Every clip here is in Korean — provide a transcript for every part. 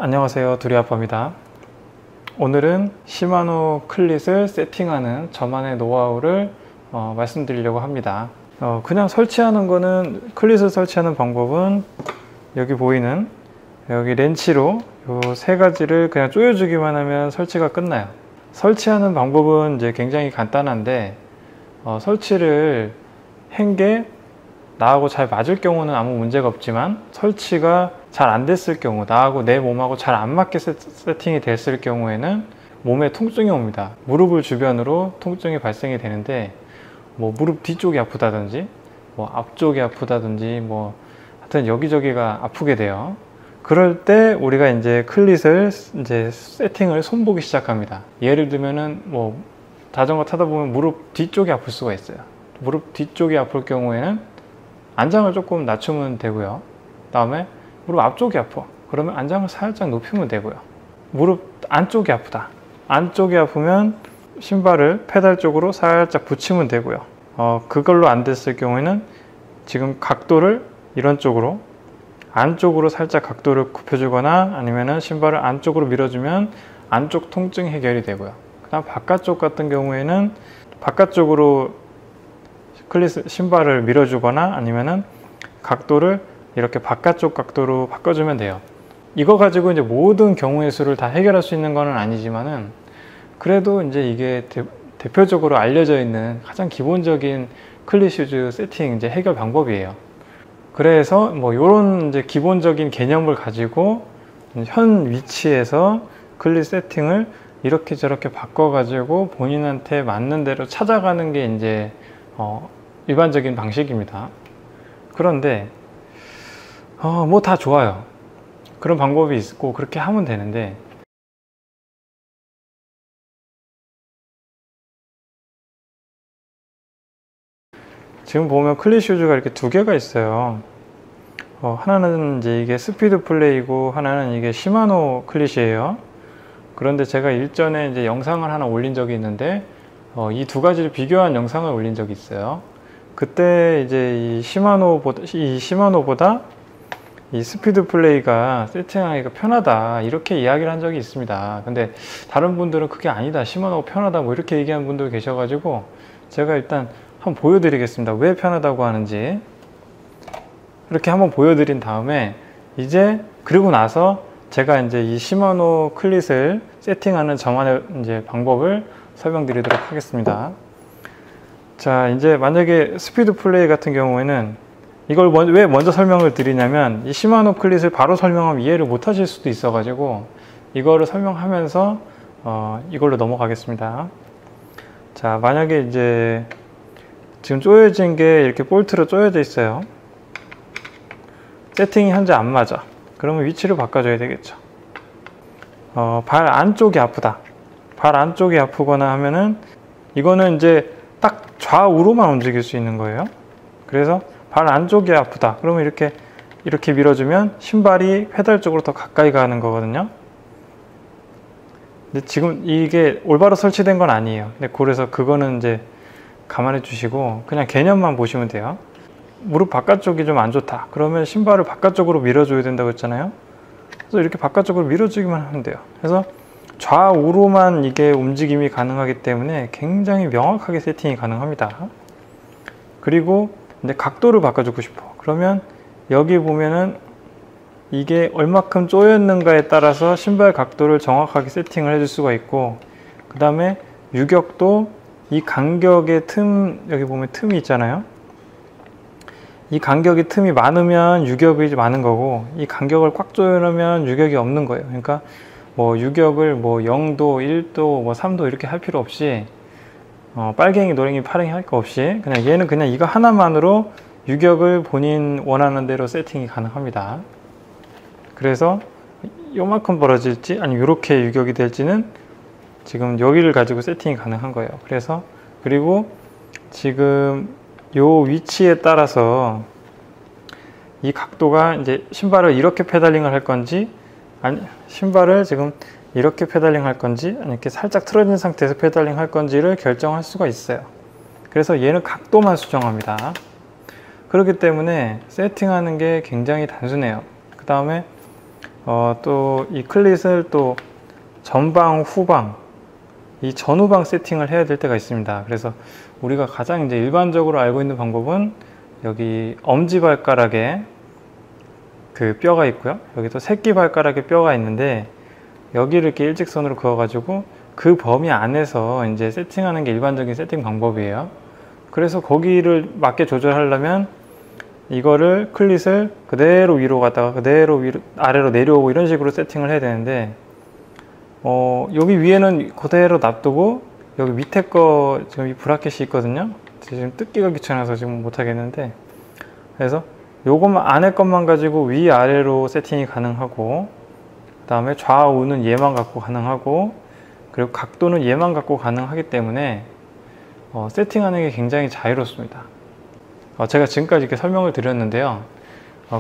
안녕하세요, 두리아빠입니다. 오늘은 시마노 클릿을 세팅하는 저만의 노하우를 말씀드리려고 합니다. 그냥 설치하는 거는, 클릿을 설치하는 방법은 여기 보이는 여기 렌치로 이 세 가지를 그냥 조여주기만 하면 설치가 끝나요. 설치하는 방법은 이제 굉장히 간단한데, 설치를 한 게 나하고 잘 맞을 경우는 아무 문제가 없지만, 설치가 잘 안 됐을 경우, 나하고 내 몸하고 잘 안 맞게 세팅이 됐을 경우에는 몸에 통증이 옵니다. 무릎을 주변으로 통증이 발생이 되는데, 뭐 무릎 뒤쪽이 아프다든지, 뭐 앞쪽이 아프다든지, 뭐 하여튼 여기저기가 아프게 돼요. 그럴 때 우리가 이제 클릿을 이제 세팅을 손보기 시작합니다. 예를 들면은 뭐 자전거 타다 보면 무릎 뒤쪽이 아플 수가 있어요. 무릎 뒤쪽이 아플 경우에는 안장을 조금 낮추면 되고요. 다음에 무릎 앞쪽이 아파. 그러면 안장을 살짝 높이면 되고요. 무릎 안쪽이 아프다. 안쪽이 아프면 신발을 페달 쪽으로 살짝 붙이면 되고요. 그걸로 안 됐을 경우에는 지금 각도를 이런 쪽으로, 안쪽으로 살짝 각도를 굽혀주거나 아니면은 신발을 안쪽으로 밀어주면 안쪽 통증 해결이 되고요. 그 다음 바깥쪽 같은 경우에는 바깥쪽으로 신발을 밀어주거나 아니면은 각도를 이렇게 바깥쪽 각도로 바꿔주면 돼요. 이거 가지고 이제 모든 경우의 수를 다 해결할 수 있는 건 아니지만은, 그래도 이제 이게 대표적으로 알려져 있는 가장 기본적인 클릿 슈즈 세팅 이제 해결 방법이에요. 그래서 뭐 요런 이제 기본적인 개념을 가지고 현 위치에서 클릿 세팅을 이렇게 저렇게 바꿔 가지고 본인한테 맞는 대로 찾아가는 게 이제 일반적인 방식입니다. 그런데 뭐 다 좋아요. 그런 방법이 있고 그렇게 하면 되는데, 지금 보면 클릿 슈즈가 이렇게 두 개가 있어요. 하나는 이제 이게 스피드 플레이고 하나는 이게 시마노 클릿이에요. 그런데 제가 일전에 이제 영상을 하나 올린 적이 있는데, 이 두 가지를 비교한 영상을 올린 적이 있어요. 그때 이제 이 시마노보다 이 스피드 플레이가 세팅하기가 편하다, 이렇게 이야기를 한 적이 있습니다. 근데 다른 분들은 그게 아니다, 시마노가 편하다, 뭐 이렇게 얘기하는 분들 계셔가지고 제가 일단 한번 보여드리겠습니다. 왜 편하다고 하는지. 이렇게 한번 보여드린 다음에 그리고 나서 제가 이제 이 시마노 클릿을 세팅하는 저만의 이제 방법을 설명드리도록 하겠습니다. 자, 이제 만약에 스피드 플레이 같은 경우에는 이걸 왜 먼저 설명을 드리냐면, 이 시마노 클릿을 바로 설명하면 이해를 못 하실 수도 있어 가지고 이거를 설명하면서 이걸로 넘어가겠습니다. 자, 만약에 이제 지금 조여진 게 이렇게 볼트로 조여져 있어요. 세팅이 현재 안 맞아. 그러면 위치를 바꿔줘야 되겠죠. 발 안쪽이 아프다. 발 안쪽이 아프거나 하면은 이거는 이제 딱 좌우로만 움직일 수 있는 거예요. 그래서 발 안쪽이 아프다. 그러면 이렇게 밀어주면 신발이 페달 쪽으로 더 가까이 가는 거거든요. 근데 지금 이게 올바로 설치된 건 아니에요. 근데 그래서 그거는 이제 감안해 주시고 그냥 개념만 보시면 돼요. 무릎 바깥쪽이 좀 안 좋다. 그러면 신발을 바깥쪽으로 밀어줘야 된다고 했잖아요. 그래서 이렇게 바깥쪽으로 밀어주기만 하면 돼요. 그래서 좌우로만 이게 움직임이 가능하기 때문에 굉장히 명확하게 세팅이 가능합니다. 그리고 근데 각도를 바꿔주고 싶어. 그러면 여기 보면은 이게 얼마큼 조였는가에 따라서 신발 각도를 정확하게 세팅을 해줄 수가 있고, 그 다음에 유격도 이 간격의 여기 보면 틈이 있잖아요. 이 간격의 틈이 많으면 유격이 많은 거고, 이 간격을 꽉 조여놓으면 유격이 없는 거예요. 그러니까 뭐 유격을 뭐 0도, 1도, 뭐 3도 이렇게 할 필요 없이, 빨갱이, 노랭이, 파랭이 할 거 없이 그냥 얘는 그냥 이거 하나만으로 유격을 본인 원하는 대로 세팅이 가능합니다. 그래서 요만큼 벌어질지 아니면 이렇게 유격이 될지는 지금 여기를 가지고 세팅이 가능한 거예요. 그리고 지금 요 위치에 따라서 이 각도가 이제 신발을 이렇게 페달링을 할 건지, 아니 신발을 지금 이렇게 페달링 할 건지, 아니 이렇게 살짝 틀어진 상태에서 페달링 할 건지를 결정할 수가 있어요. 그래서 얘는 각도만 수정합니다. 그렇기 때문에 세팅하는 게 굉장히 단순해요. 그 다음에 또 이 클릿을 또 전방, 후방, 이 전후방 세팅을 해야 될 때가 있습니다. 그래서 우리가 가장 이제 일반적으로 알고 있는 방법은 여기 엄지발가락에 그 뼈가 있고요. 여기도 새끼발가락에 뼈가 있는데 여기를 이렇게 일직선으로 그어가지고 그 범위 안에서 이제 세팅하는 게 일반적인 세팅 방법이에요. 그래서 거기를 맞게 조절하려면 이거를 클릿을 그대로 위로 갔다가 그대로 위로, 아래로 내려오고 이런 식으로 세팅을 해야 되는데 여기 위에는 그대로 놔두고 여기 밑에 거 지금 이 브라켓이 있거든요. 지금 뜯기가 귀찮아서 지금 못하겠는데, 그래서 요것만 안에 것만 가지고 위아래로 세팅이 가능하고, 그 다음에 좌우는 얘만 갖고 가능하고, 그리고 각도는 얘만 갖고 가능하기 때문에 세팅하는 게 굉장히 자유롭습니다. 제가 지금까지 이렇게 설명을 드렸는데요.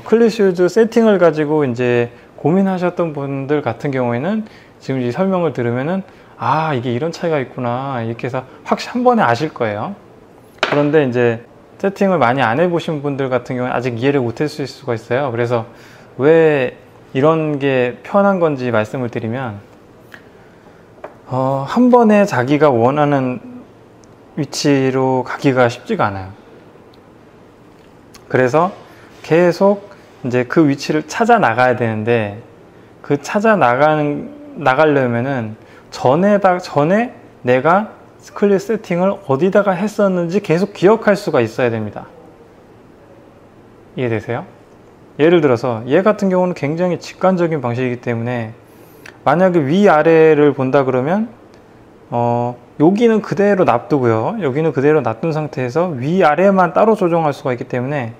클릿 슈즈 세팅을 가지고 이제 고민하셨던 분들 같은 경우에는 지금 이 설명을 들으면은 이게 이런 차이가 있구나 이렇게 해서 확실히 한 번에 아실 거예요. 그런데 이제 세팅을 많이 안 해보신 분들 같은 경우는 아직 이해를 못 했을 수가 있어요. 그래서 왜 이런 게 편한 건지 말씀을 드리면, 한 번에 자기가 원하는 위치로 가기가 쉽지가 않아요. 그래서 계속 이제 그 위치를 찾아 나가야 되는데, 그 찾아 나가려면은 전에 내가 클릿 세팅을 어디다가 했었는지 계속 기억할 수가 있어야 됩니다. 이해되세요? 예를 들어서 얘 같은 경우는 굉장히 직관적인 방식이기 때문에 만약에 위아래를 본다 그러면 여기는 그대로 놔두고요, 여기는 그대로 놔둔 상태에서 위아래만 따로 조정할 수가 있기 때문에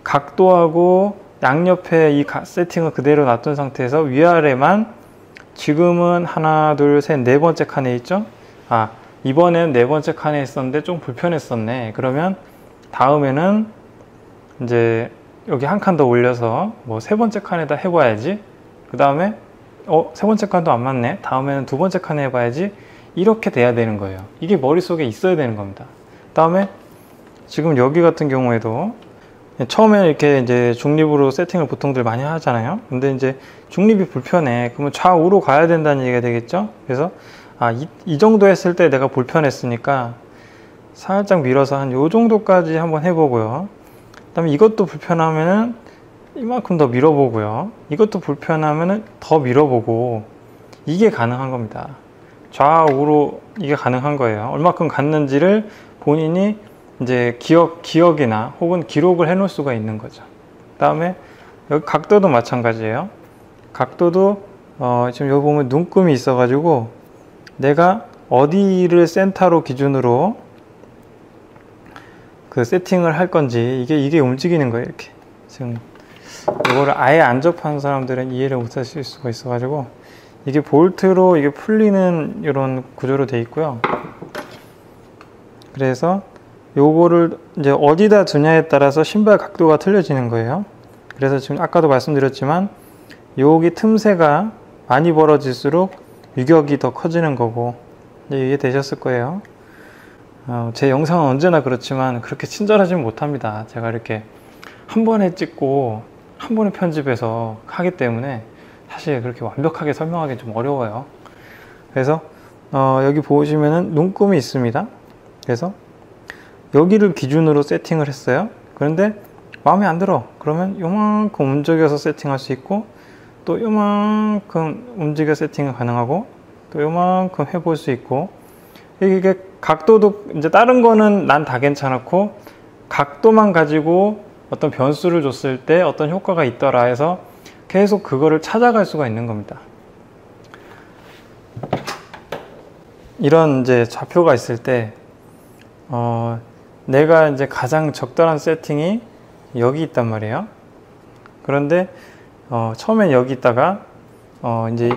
각도하고 양옆에 이 세팅을 그대로 놔둔 상태에서 위아래만, 지금은 하나 둘 셋 네 번째 칸에 있죠. 이번엔 네 번째 칸에 있었는데 좀 불편했었네. 그러면 다음에는 이제 여기 한 칸 더 올려서 뭐 세 번째 칸에다 해봐야지. 그 다음에 세 번째 칸도 안 맞네, 다음에는 두 번째 칸에 해봐야지. 이렇게 돼야 되는 거예요. 이게 머릿속에 있어야 되는 겁니다. 그 다음에 지금 여기 같은 경우에도 처음에 이렇게 이제 중립으로 세팅을 보통들 많이 하잖아요. 근데 이제 중립이 불편해. 그러면 좌우로 가야 된다는 얘기가 되겠죠. 그래서 이 정도 했을 때 내가 불편했으니까 살짝 밀어서 한 요 정도까지 한번 해보고요. 그 다음에 이것도 불편하면은 이만큼 더 밀어보고요. 이것도 불편하면은 더 밀어보고, 이게 가능한 겁니다. 좌우로 이게 가능한 거예요. 얼마큼 갔는지를 본인이 이제 기억이나 혹은 기록을 해 놓을 수가 있는 거죠. 그 다음에 여기 각도도 마찬가지예요. 각도도 지금 여기 보면 눈금이 있어 가지고 내가 어디를 센터로 기준으로 그 세팅을 할 건지 이게 움직이는 거예요. 이렇게 지금 이거를 아예 안 접한 사람들은 이해를 못 하실 수가 있어 가지고, 이게 볼트로 이게 풀리는 이런 구조로 되어 있고요. 그래서 요거를 이제 어디다 두냐에 따라서 신발 각도가 틀려지는 거예요. 그래서 지금 아까도 말씀드렸지만 여기 틈새가 많이 벌어질수록 유격이 더 커지는 거고, 이제 이해되셨을 거예요. 제 영상은 언제나 그렇지만 그렇게 친절하지는 못합니다. 제가 이렇게 한 번에 찍고 한 번에 편집해서 하기 때문에 사실 그렇게 완벽하게 설명하기 좀 어려워요. 그래서 여기 보시면은 눈금이 있습니다. 그래서 여기를 기준으로 세팅을 했어요. 그런데 마음에 안 들어. 그러면 요만큼 움직여서 세팅할 수 있고, 또 요만큼 움직여 세팅이 가능하고, 또 요만큼 해볼 수 있고, 이게 각도도 이제 다른 거는 난 다 괜찮았고, 각도만 가지고 어떤 변수를 줬을 때 어떤 효과가 있더라 해서 계속 그거를 찾아갈 수가 있는 겁니다. 이런 이제 좌표가 있을 때 내가 이제 가장 적절한 세팅이 여기 있단 말이에요. 그런데 처음엔 여기 있다가 이제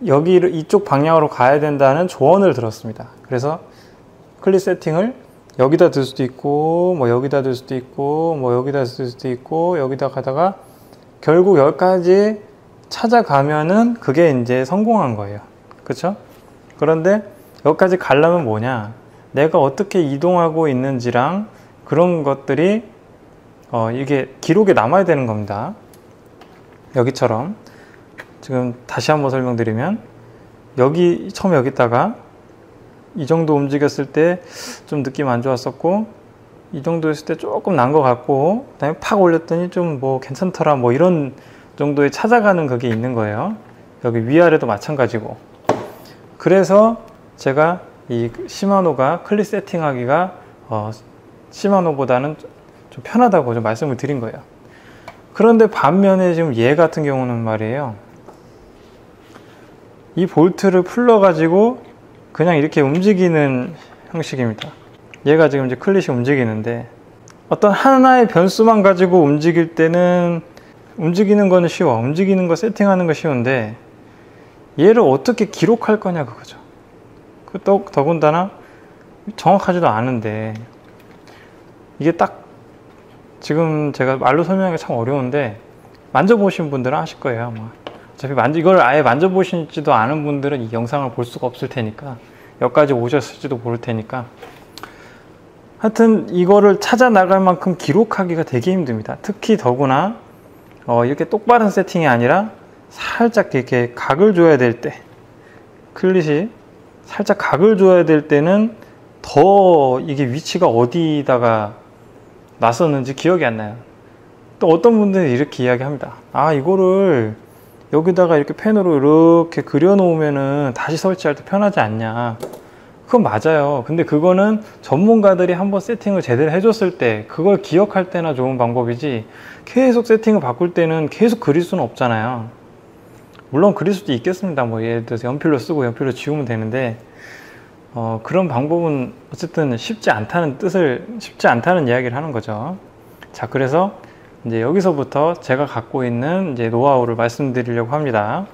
여기를 이쪽 방향으로 가야 된다는 조언을 들었습니다. 그래서 클릿 세팅을 여기다 둘 수도 있고, 뭐 여기다 둘 수도 있고, 뭐 여기다 둘 수도 있고, 여기다 가다가 결국 여기까지 찾아가면은 그게 이제 성공한 거예요. 그렇죠? 그런데 여기까지 가려면 뭐냐? 내가 어떻게 이동하고 있는지랑 그런 것들이 이게 기록에 남아야 되는 겁니다. 여기처럼 지금 다시 한번 설명드리면 여기 처음 여기다가 이 정도 움직였을 때 좀 느낌 안 좋았었고 이 정도 했을 때 조금 난 것 같고 그다음에 팍 올렸더니 좀 뭐 괜찮더라 뭐 이런 정도에 찾아가는 그게 있는 거예요. 여기 위아래도 마찬가지고. 그래서 제가 이 시마노가 클릿 세팅하기가 시마노보다는 좀 편하다고 좀 말씀을 드린 거예요. 그런데 반면에 지금 얘 같은 경우는 말이에요, 이 볼트를 풀러 가지고 그냥 이렇게 움직이는 형식입니다. 얘가 지금 이제 클릿이 움직이는데 어떤 하나의 변수만 가지고 움직일 때는 움직이는 거는 쉬워. 움직이는 거 세팅하는 거 쉬운데 얘를 어떻게 기록할 거냐 그거죠. 더군다나 정확하지도 않은데 이게 딱 지금 제가 말로 설명하기가 참 어려운데 만져보신 분들은 아실 거예요. 아마. 어차피 이걸 아예 만져보시지도 않은 분들은 이 영상을 볼 수가 없을 테니까, 여기까지 오셨을지도 모를 테니까, 하여튼 이거를 찾아 나갈 만큼 기록하기가 되게 힘듭니다. 특히 더구나 이렇게 똑바른 세팅이 아니라 살짝 이렇게 각을 줘야 될 때, 클릿이 살짝 각을 줘야 될 때는 더 이게 위치가 어디다가 놨었는지 기억이 안 나요. 또 어떤 분들은 이렇게 이야기합니다. 아, 이거를 여기다가 이렇게 펜으로 이렇게 그려 놓으면은 다시 설치할 때 편하지 않냐. 그건 맞아요. 근데 그거는 전문가들이 한번 세팅을 제대로 해줬을 때 그걸 기억할 때나 좋은 방법이지, 계속 세팅을 바꿀 때는 계속 그릴 수는 없잖아요. 물론 그릴 수도 있겠습니다. 뭐 예를 들어서 연필로 쓰고 연필로 지우면 되는데 그런 방법은 어쨌든 쉽지 않다는 이야기를 하는 거죠. 자, 그래서 이제 여기서부터 제가 갖고 있는 이제 노하우를 말씀드리려고 합니다.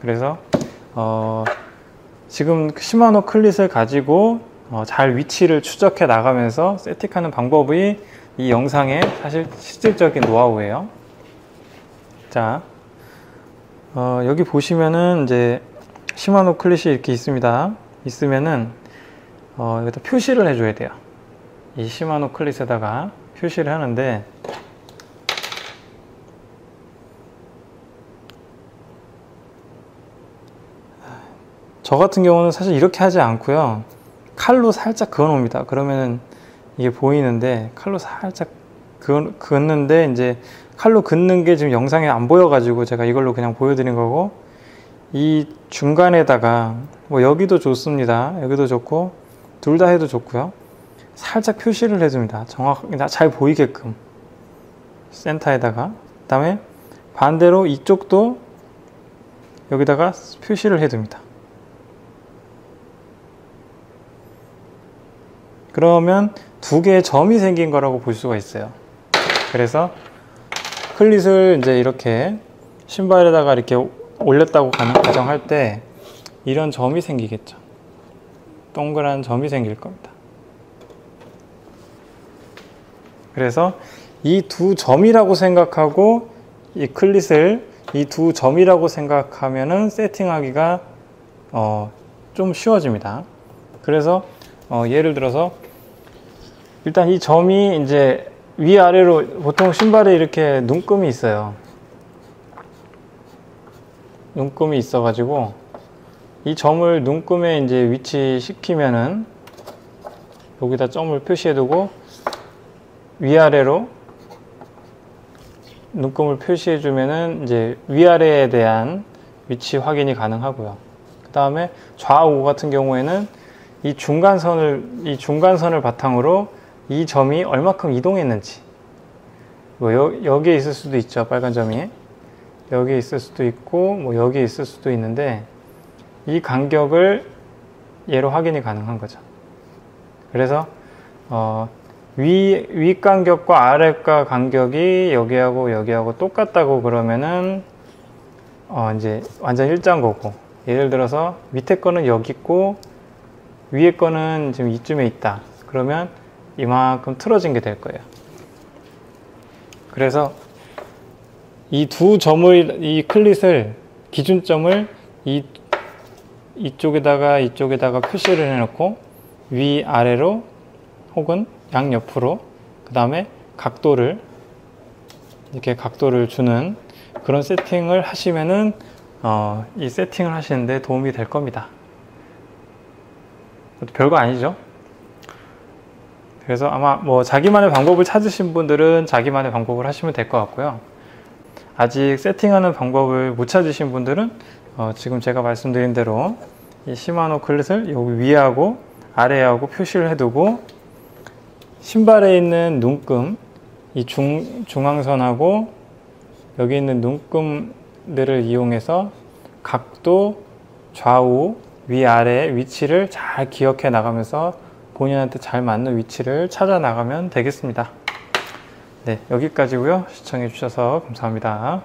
그래서 지금 시마노 클릿을 가지고 잘 위치를 추적해 나가면서 세팅하는 방법이 이 영상의 사실 실질적인 노하우예요. 자, 여기 보시면은 이제 시마노 클릿이 이렇게 있습니다. 있으면은 여기다 표시를 해줘야 돼요. 이 시마노 클릿에다가 표시를 하는데, 저 같은 경우는 사실 이렇게 하지 않고요, 칼로 살짝 그어 놓습니다. 그러면은 이게 보이는데, 칼로 살짝 긋는데, 이제 칼로 긋는 게 지금 영상에 안 보여가지고 제가 이걸로 그냥 보여드린 거고, 이 중간에다가 뭐 여기도 좋습니다. 여기도 좋고 둘 다 해도 좋고요. 살짝 표시를 해줍니다. 정확하게 잘 보이게끔 센터에다가. 그 다음에 반대로 이쪽도 여기다가 표시를 해둡니다. 그러면 두 개의 점이 생긴 거라고 볼 수가 있어요. 그래서 클릿을 이제 이렇게 신발에다가 이렇게 올렸다고 가정할 때 이런 점이 생기겠죠. 동그란 점이 생길 겁니다. 그래서 이 두 점이라고 생각하고 이 클릿을 이 두 점이라고 생각하면은 세팅하기가 좀 쉬워집니다. 그래서 예를 들어서 일단 이 점이 이제 위아래로, 보통 신발에 이렇게 눈금이 있어요. 눈금이 있어가지고 이 점을 눈금에 이제 위치시키면은 여기다 점을 표시해두고 위아래로 눈금을 표시해주면은 이제 위아래에 대한 위치 확인이 가능하고요. 그 다음에 좌우 같은 경우에는 이 중간선을 바탕으로 이 점이 얼마큼 이동했는지, 뭐 여기에 있을 수도 있죠. 빨간 점이 여기에 있을 수도 있고 뭐 여기에 있을 수도 있는데, 이 간격을 얘로 확인이 가능한 거죠. 그래서 위 간격과 아래가 간격이 여기하고 똑같다고 그러면은 이제 완전 일자인 거고, 예를 들어서 밑에 거는 여기 있고 위에 거는 지금 이쯤에 있다. 그러면 이만큼 틀어진 게 될 거예요. 그래서 이 두 점을, 이 클릿을, 기준점을 이쪽에다가 표시를 해놓고 위아래로 혹은 양옆으로, 그 다음에 각도를, 이렇게 각도를 주는 그런 세팅을 하시면은 이 세팅을 하시는데 도움이 될 겁니다. 별거 아니죠? 그래서 아마 뭐 자기만의 방법을 찾으신 분들은 자기만의 방법을 하시면 될 것 같고요. 아직 세팅하는 방법을 못 찾으신 분들은 지금 제가 말씀드린 대로 이 시마노 클릿을 여기 위하고 아래하고 표시를 해두고 신발에 있는 눈금, 이 중앙선하고 여기 있는 눈금들을 이용해서 각도, 좌우, 위아래 위치를 잘 기억해 나가면서 본인한테 잘 맞는 위치를 찾아 나가면 되겠습니다. 네, 여기까지고요. 시청해 주셔서 감사합니다.